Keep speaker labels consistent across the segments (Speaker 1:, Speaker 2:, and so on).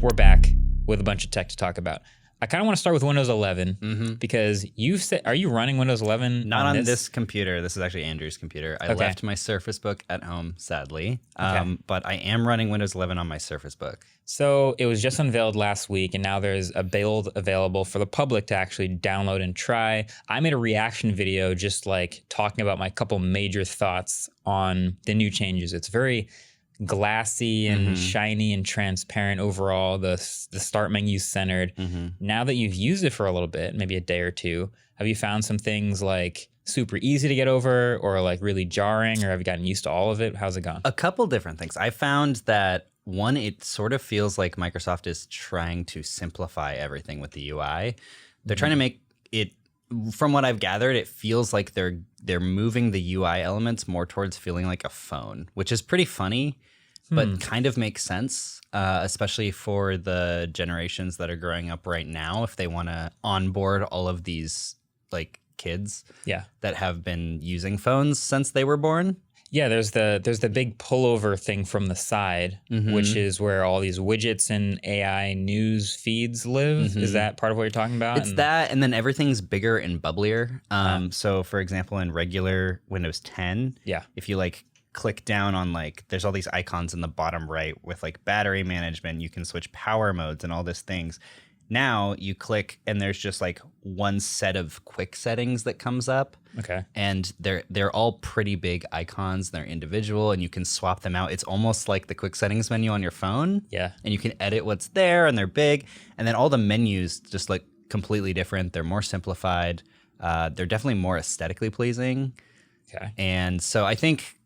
Speaker 1: we're back with a bunch of tech to talk about. I kind of want to start with Windows 11 because you've said, are you running Windows 11?
Speaker 2: Not on this computer. This is actually Andrew's computer. I left my Surface Book at home, sadly. But I am running Windows 11 on my Surface Book.
Speaker 1: So it was just unveiled last week, and now there's a build available for the public to actually download and try. I made a reaction video just like talking about my couple major thoughts on the new changes. It's very glassy and shiny and transparent overall. The start menu centered. Now that you've used it for a little bit, maybe a day or two, have you found some things like super easy to get over or like really jarring, or have you gotten used to all of it? How's it gone?
Speaker 2: A couple different things. I found that one, it sort of feels like Microsoft is trying to simplify everything with the UI. They're trying to make it, from what I've gathered, it feels like they're moving the UI elements more towards feeling like a phone, which is pretty funny, but kind of makes sense, especially for the generations that are growing up right now. If they want to onboard all of these like kids that have been using phones since they were born.
Speaker 1: Yeah, there's the big pullover thing from the side, which is where all these widgets and AI news feeds live. Is that part of what you're talking about?
Speaker 2: It's that, and then everything's bigger and bubblier. So, for example, in regular Windows 10, if you like click down on like, there's all these icons in the bottom right with like battery management. You can switch power modes and all these things. Now you click and there's just like one set of quick settings that comes up.
Speaker 1: Okay.
Speaker 2: And they're all pretty big icons. They're individual and you can swap them out. It's almost like the quick settings menu on your phone.
Speaker 1: Yeah.
Speaker 2: And you can edit what's there and they're big. And then all the menus just look completely different. They're more simplified. They're definitely more aesthetically pleasing.
Speaker 1: Okay.
Speaker 2: And so I think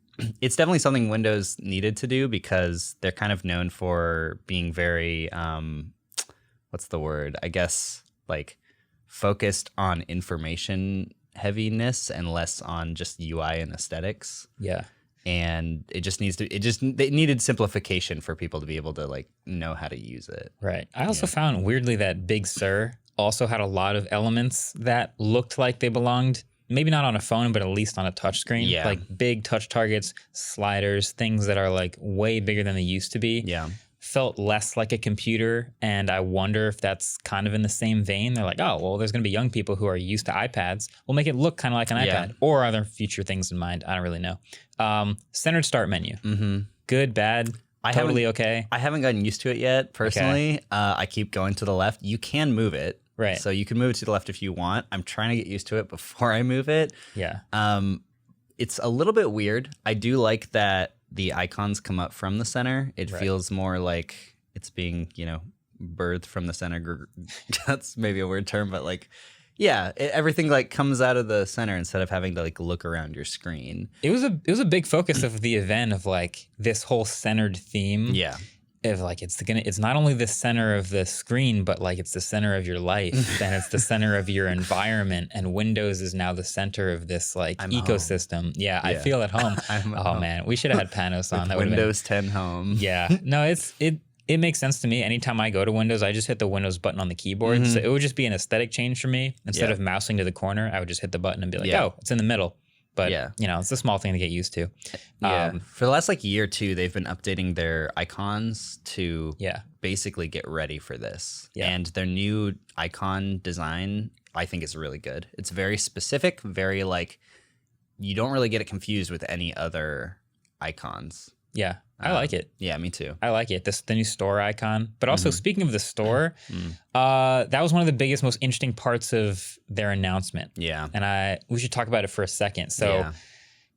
Speaker 2: it's definitely something Windows needed to do because they're kind of known for being very, what's the word? I guess like focused on information heaviness and less on just UI and aesthetics.
Speaker 1: Yeah.
Speaker 2: And they needed simplification for people to be able to like know how to use it.
Speaker 1: Right. I also found weirdly that Big Sur also had a lot of elements that looked like they belonged, maybe not on a phone, but at least on a touch screen.
Speaker 2: Yeah.
Speaker 1: Like big touch targets, sliders, things that are like way bigger than they used to be.
Speaker 2: Yeah.
Speaker 1: Felt less like a computer, and I wonder if that's kind of in the same vein. They're like, oh, well, there's going to be young people who are used to iPads. We'll make it look kind of like an iPad. Or are there future things in mind? I don't really know. Centered start menu. Good, bad, totally okay?
Speaker 2: I haven't gotten used to it yet, personally. Okay. I keep going to the left. You can move it.
Speaker 1: Right.
Speaker 2: So you can move it to the left if you want. I'm trying to get used to it before I move it.
Speaker 1: Yeah.
Speaker 2: It's a little bit weird. I do like that the icons come up from the center. It feels more like it's being, birthed from the center. That's maybe a weird term, but like, yeah, everything like comes out of the center instead of having to like look around your screen.
Speaker 1: It was a big focus of the event of like this whole centered theme.
Speaker 2: Yeah.
Speaker 1: Of like it's not only the center of the screen, but like it's the center of your life and it's the center of your environment. And Windows is now the center of this like ecosystem. Yeah, I feel at home. Man, we should have had Panos on. That
Speaker 2: Windows 10 Home.
Speaker 1: Yeah, no, it makes sense to me. Anytime I go to Windows, I just hit the Windows button on the keyboard. So it would just be an aesthetic change for me. Instead of mousing to the corner, I would just hit the button and be like, oh, it's in the middle. But, it's a small thing to get used to.
Speaker 2: Yeah. For the last like year or two, they've been updating their icons to basically get ready for this. Yeah. And their new icon design, I think, is really good. It's very specific, very like, you don't really get it confused with any other icons.
Speaker 1: Yeah, I like it.
Speaker 2: Yeah, me too.
Speaker 1: I like it. The new store icon. But also, speaking of the store, that was one of the biggest, most interesting parts of their announcement. Yeah. And we should talk about it for a second. So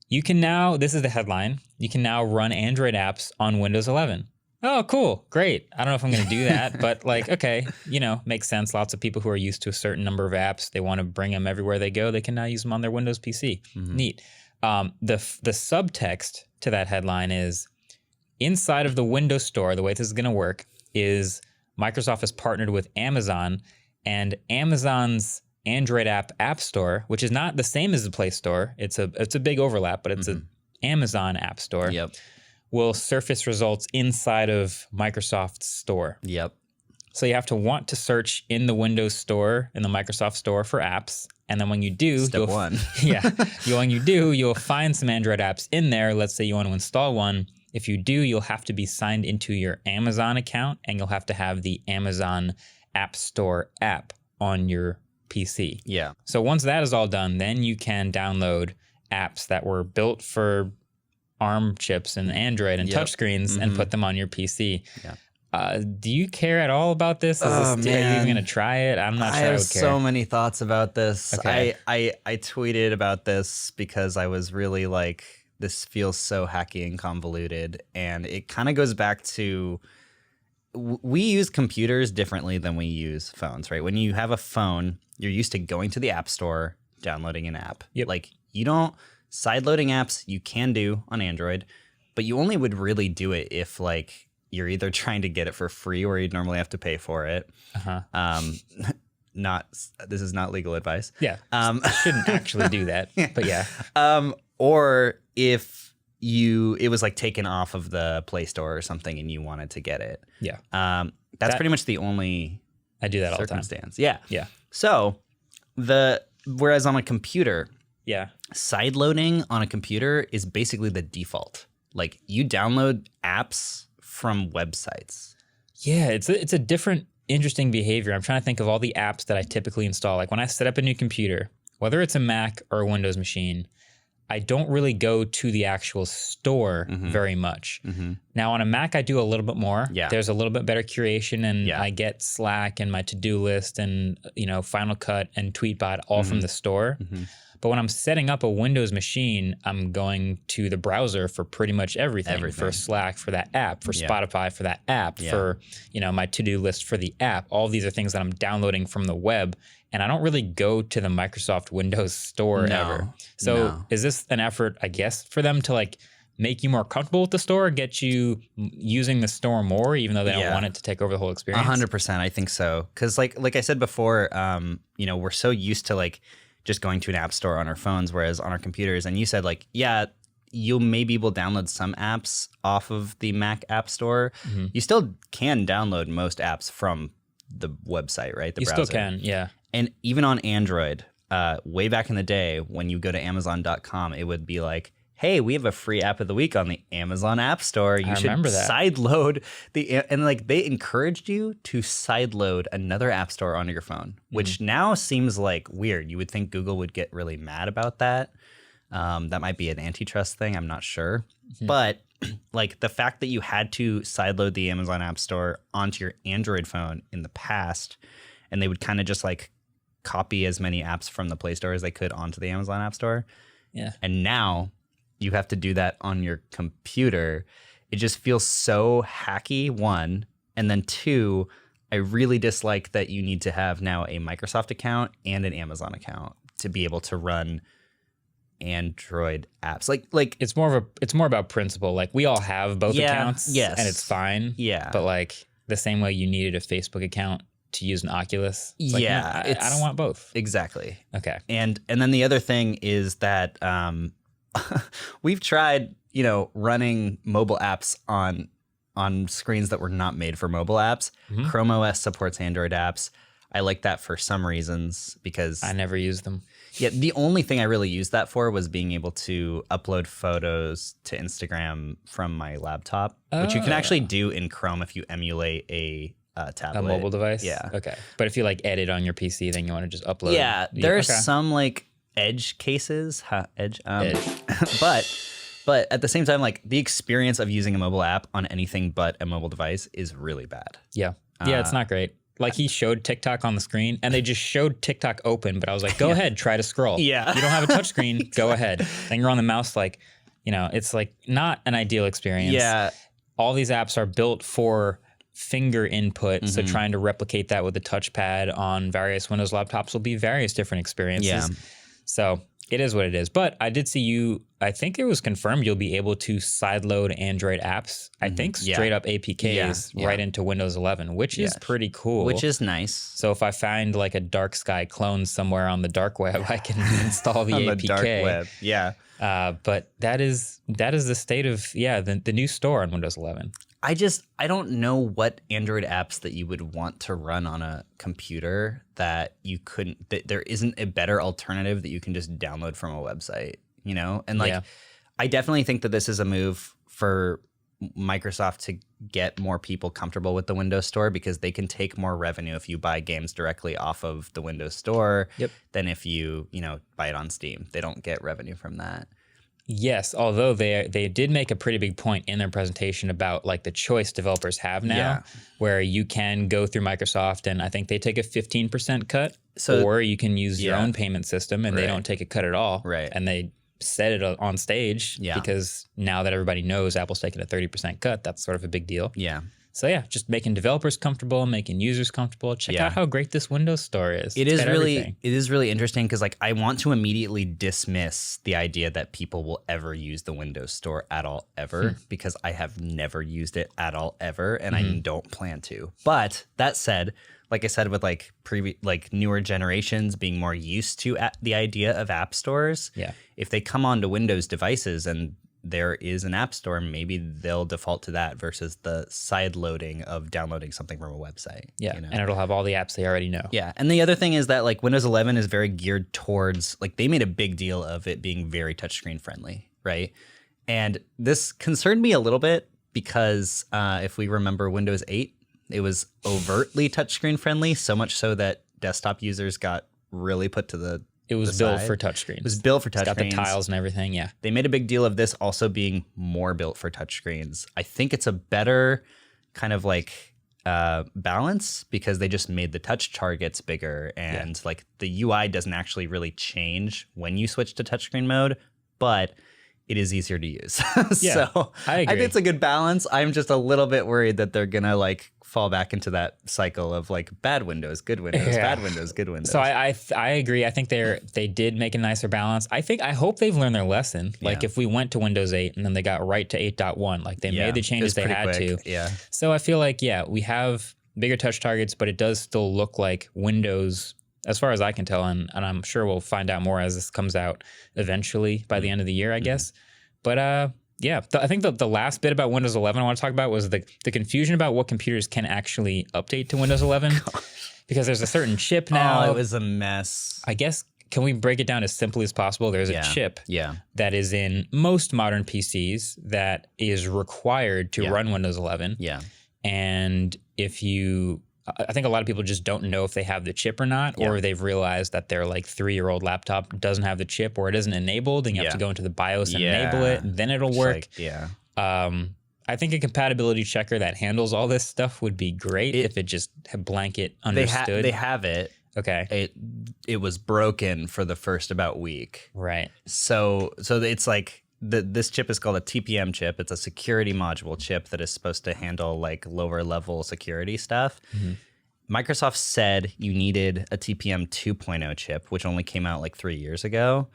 Speaker 1: you can now, this is the headline, you can now run Android apps on Windows 11. Oh, cool. Great. I don't know if I'm going to do that, but like, okay, makes sense. Lots of people who are used to a certain number of apps, they want to bring them everywhere they go. They can now use them on their Windows PC. Neat. The subtext to that headline is inside of the Windows Store, the way this is going to work is Microsoft has partnered with Amazon, and Amazon's Android app store, which is not the same as the Play Store. It's a big overlap, but it's an Amazon app store. Yep. Will surface results inside of Microsoft's store. Yep. So you have to want to search in the Windows Store, in the Microsoft Store for apps. And then when you do,
Speaker 2: Step one.
Speaker 1: when you do, you'll find some Android apps in there. Let's say you want to install one. If you do, you'll have to be signed into your Amazon account, and you'll have to have the Amazon App Store app on your PC.
Speaker 2: Yeah.
Speaker 1: So once that is all done, then you can download apps that were built for ARM chips and Android and touchscreens and put them on your PC.
Speaker 2: Yeah.
Speaker 1: Do you care at all about this? Are you even going to try it? I'm not sure I would care.
Speaker 2: I have so many thoughts about this.
Speaker 1: Okay.
Speaker 2: I tweeted about this because I was really like, this feels so hacky and convoluted. And it kind of goes back to, we use computers differently than we use phones, right? When you have a phone, you're used to going to the App Store, downloading an app.
Speaker 1: Yep.
Speaker 2: Like, you don't, side-loading apps you can do on Android, but you only would really do it if, like, you're either trying to get it for free or you'd normally have to pay for it. This is not legal advice.
Speaker 1: Yeah. Shouldn't actually do that, but yeah.
Speaker 2: Or if it was like taken off of the Play Store or something and you wanted to get it.
Speaker 1: Yeah.
Speaker 2: That's pretty much the only
Speaker 1: I do that all the time.
Speaker 2: circumstance. Yeah.
Speaker 1: Yeah.
Speaker 2: So whereas on a computer,
Speaker 1: Yeah.
Speaker 2: side loading on a computer is basically the default. Like, you download apps from websites.
Speaker 1: Yeah, it's a different, interesting behavior. I'm trying to think of all the apps that I typically install. Like when I set up a new computer, whether it's a Mac or a Windows machine, I don't really go to the actual store very much. Now on a Mac, I do a little bit more.
Speaker 2: Yeah.
Speaker 1: There's a little bit better curation, and I get Slack and my to-do list and Final Cut and Tweetbot all from the store. But when I'm setting up a Windows machine, I'm going to the browser for pretty much everything. For Slack, for that app, for Spotify, for that app, for my to-do list for the app. All of these are things that I'm downloading from the web, and I don't really go to the Microsoft Windows Store ever. So is this an effort, I guess, for them to like make you more comfortable with the store, get you using the store more, even though they don't want it to take over the whole experience?
Speaker 2: 100%, I think so. Because like I said before, we're so used to like just going to an app store on our phones, whereas on our computers, and you said like, you maybe will download some apps off of the Mac App Store. You still can download most apps from the website, right? The browser.
Speaker 1: You still can, yeah.
Speaker 2: And even on Android, way back in the day, when you go to Amazon.com, it would be like, hey, we have a free app of the week on the Amazon App Store. You should sideload and like they encouraged you to sideload another app store onto your phone, which now seems like weird. You would think Google would get really mad about that. That might be an antitrust thing. I'm not sure. But like the fact that you had to sideload the Amazon App Store onto your Android phone in the past, and they would kind of just like copy as many apps from the Play Store as they could onto the Amazon App Store.
Speaker 1: Yeah.
Speaker 2: And now you have to do that on your computer. It just feels so hacky, one. And then two, I really dislike that you need to have now a Microsoft account and an Amazon account to be able to run Android apps. Like
Speaker 1: it's more about principle. Like we all have both accounts, and it's fine.
Speaker 2: Yeah.
Speaker 1: But like the same way you needed a Facebook account to use an Oculus. It's like,
Speaker 2: yeah.
Speaker 1: no, I don't want both.
Speaker 2: Exactly.
Speaker 1: Okay.
Speaker 2: And then the other thing is that we've tried, running mobile apps on screens that were not made for mobile apps. Chrome OS supports Android apps. I like that for some reasons because
Speaker 1: I never use them.
Speaker 2: Yeah, the only thing I really used that for was being able to upload photos to Instagram from my laptop, which you can actually do in Chrome if you emulate a tablet.
Speaker 1: A mobile device?
Speaker 2: Yeah.
Speaker 1: Okay. But if you like edit on your PC, then you want to just upload.
Speaker 2: Yeah, there's some like edge cases, edge. But at the same time, like the experience of using a mobile app on anything but a mobile device is really bad.
Speaker 1: Yeah. Yeah, it's not great. Like he showed TikTok on the screen and they just showed TikTok open, but I was like, go ahead, try to scroll.
Speaker 2: Yeah.
Speaker 1: You don't have a touch screen, go ahead. Then you're on the mouse, like, it's like not an ideal experience.
Speaker 2: Yeah.
Speaker 1: All these apps are built for finger input. So trying to replicate that with a touchpad on various Windows laptops will be various different experiences.
Speaker 2: Yeah.
Speaker 1: So it is what it is. But I did see I think it was confirmed you'll be able to sideload Android apps, I think straight up APKs right into Windows 11, which is pretty cool.
Speaker 2: Which is nice.
Speaker 1: So if I find like a dark sky clone somewhere on the dark web, I can install the
Speaker 2: on
Speaker 1: APK.
Speaker 2: The dark web, yeah.
Speaker 1: But that is the state of, the new store on Windows 11.
Speaker 2: I don't know what Android apps that you would want to run on a computer that you couldn't, that there isn't a better alternative that you can just download from a website, And like, I definitely think that this is a move for Microsoft to get more people comfortable with the Windows Store because they can take more revenue if you buy games directly off of the Windows Store than if you buy it on Steam. They don't get revenue from that.
Speaker 1: Yes, although they did make a pretty big point in their presentation about like the choice developers have now, where you can go through Microsoft and I think they take a 15% cut, or you can use your own payment system and they don't take a cut at all.
Speaker 2: Right.
Speaker 1: And they said it on stage because now that everybody knows Apple's taking a 30% cut, that's sort of a big deal.
Speaker 2: Yeah.
Speaker 1: So yeah, just making developers comfortable, making users comfortable. Check out how great this Windows Store is.
Speaker 2: It is really interesting because like I want to immediately dismiss the idea that people will ever use the Windows Store at all ever because I have never used it at all ever and I don't plan to. But that said, like I said, with like newer generations being more used to the idea of app stores, if they come onto Windows devices and there is an app store, maybe they'll default to that versus the side loading of downloading something from a website.
Speaker 1: Yeah, and it'll have all the apps they already know.
Speaker 2: Yeah, and the other thing is that like Windows 11 is very geared towards, like they made a big deal of it being very touchscreen friendly, right? And this concerned me a little bit because if we remember Windows 8, it was overtly touchscreen friendly, so much so that desktop users got really put to the
Speaker 1: It was built for touchscrans.
Speaker 2: It was built for touchscreens.
Speaker 1: It's got the tiles and everything, yeah.
Speaker 2: They made a big deal of this also being more built for touchscreens. I think it's a better kind of like balance because they just made the touch targets bigger and like the UI doesn't actually really change when you switch to touchscreen mode, but it is easier to use. So
Speaker 1: I agree.
Speaker 2: think it's a good balance. I'm just a little bit worried that they're going to like fall back into that cycle of like bad Windows, good Windows, bad Windows, good Windows.
Speaker 1: So I agree. I think they did make a nicer balance. I hope they've learned their lesson. Like if we went to Windows 8 and then they got right to 8.1, like they made the changes they had to.
Speaker 2: Yeah.
Speaker 1: So I feel like, we have bigger touch targets, but it does still look like Windows as far as I can tell, and I'm sure we'll find out more as this comes out eventually by the end of the year, I guess. But I think the last bit about Windows 11 I want to talk about was the confusion about what computers can actually update to Windows 11. Because there's a certain chip now.
Speaker 2: Oh, it was a mess.
Speaker 1: I guess, can we break it down as simply as possible? There's a chip that is in most modern PCs that is required to run Windows 11.
Speaker 2: Yeah.
Speaker 1: And I think a lot of people just don't know if they have the chip or not, or they've realized that their like 3-year-old laptop doesn't have the chip or it isn't enabled and you have to go into the BIOS and enable it, and then it'll work. I think a compatibility checker that handles all this stuff would be great if it just had blanket understood.
Speaker 2: They have it.
Speaker 1: Okay.
Speaker 2: It was broken for the first about week.
Speaker 1: Right.
Speaker 2: So it's like this chip is called a TPM chip. It's a security module chip that is supposed to handle like lower level security stuff. Microsoft said you needed a TPM 2.0 chip, which only came out like 3 years ago.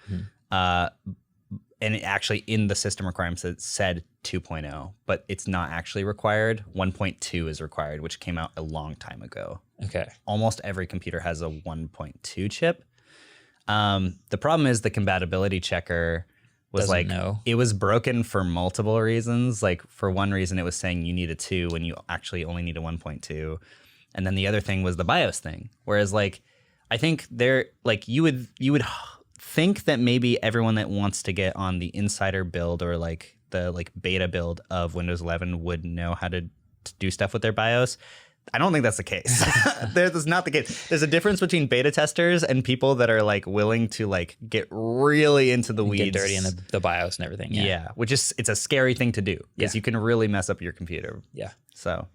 Speaker 2: And it actually in the system requirements it said 2.0, but it's not actually required. 1.2 is required, which came out a long time ago.
Speaker 1: Okay.
Speaker 2: Almost every computer has a 1.2 chip. The problem is the compatibility checker was it was broken for multiple reasons. Like for one reason, it was saying you need a 2 when you actually only need a 1.2. And then the other thing was the BIOS thing. Whereas like, I think you would think that maybe everyone that wants to get on the insider build or like the like beta build of Windows 11 would know how to do stuff with their BIOS. I don't think that's the case. That's not the case. There's a difference between beta testers and people that are like willing to like get really into the weeds.
Speaker 1: Get dirty in the BIOS and everything. Yeah.
Speaker 2: Which is, it's a scary thing to do because you can really mess up your computer.
Speaker 1: Yeah.
Speaker 2: So